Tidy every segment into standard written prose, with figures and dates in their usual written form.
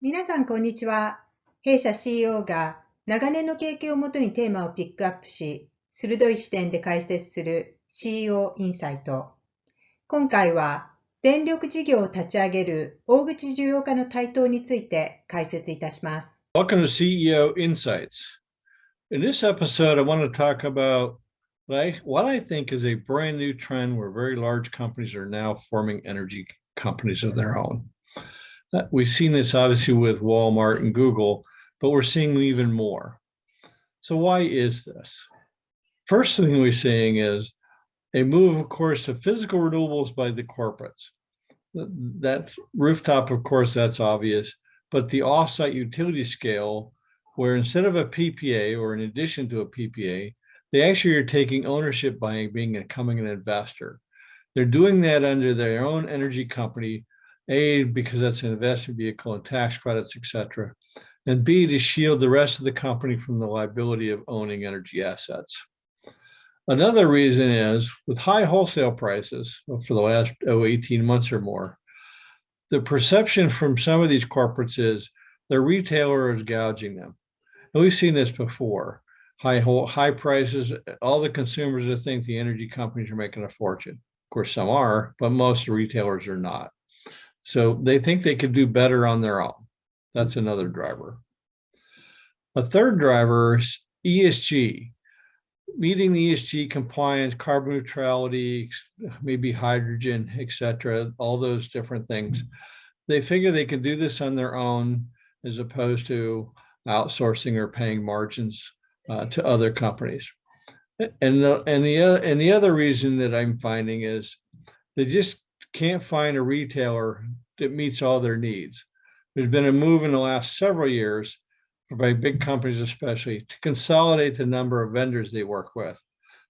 皆さん、こんにちは。弊社 CEO が長年の経験をもとにテーマをピックアップし、鋭い視点で解説する CEO インサイト。今回は、電力事業を立ち上げる大口需要家の台頭について解説いたします。Welcome to CEO Insights. In this episode, I want to talk about what I think is a brand new trend where very large companies are now forming energy companies of their own. We've seen this obviously with Walmart and Google, but we're seeing even more. So why is this? First thing we're seeing is a move, of course, to physical renewables by the corporates. That's rooftop, of course, that's obvious, but the offsite utility scale, where instead of a PPA or in addition to a PPA, they actually are taking ownership by becoming an investor. They're doing that under their own energy company, A, because that's an investment vehicle and tax credits, et cetera, and B, to shield the rest of the company from the liability of owning energy assets. Another reason is with high wholesale prices for the last 18 months or more, the perception from some of these corporates is the retailer is gouging them. And we've seen this before. High prices, all the consumers think the energy companies are making a fortune. Of course, some are, but most retailers are not. So they think they could do better on their own. That's another driver. A third driver is ESG. Meeting the ESG compliance, carbon neutrality, maybe hydrogen, et cetera, all those different things. They figure they can do this on their own as opposed to outsourcing or paying margins to other companies. And the other reason that I'm finding is they just can't find a retailer that meets all their needs. There's been a move in the last several years by big companies especially to consolidate the number of vendors they work with.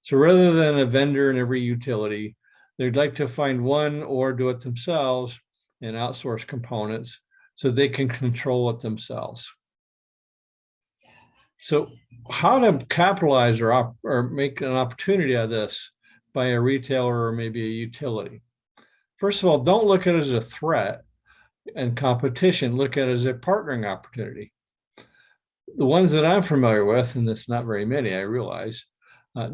So rather than a vendor in every utility, they'd like to find one or do it themselves and outsource components so they can control it themselves. So how to capitalize or make an opportunity out of this by a retailer or maybe a utility? First of all, don't look at it as a threat and competition. Look at it as a partnering opportunity. The ones that I'm familiar with, and it's not very many, I realize,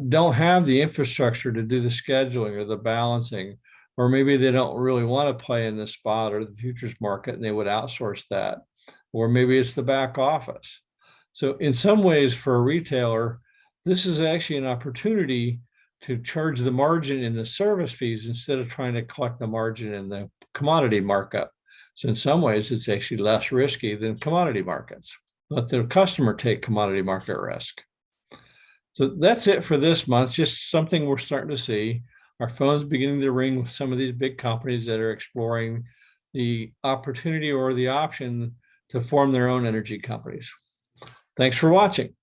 don't have the infrastructure to do the scheduling or the balancing, or maybe they don't really want to play in the spot or the futures market and they would outsource that, or maybe it's the back office. So in some ways for a retailer, this is actually an opportunity to charge the margin in the service fees instead of trying to collect the margin in the commodity markup. So in some ways, it's actually less risky than commodity markets. Let the customer take commodity market risk. So that's it for this month. Just something we're starting to see. Our phone's beginning to ring with some of these big companies that are exploring the opportunity or the option to form their own energy companies. Thanks for watching.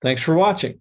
Thanks for watching.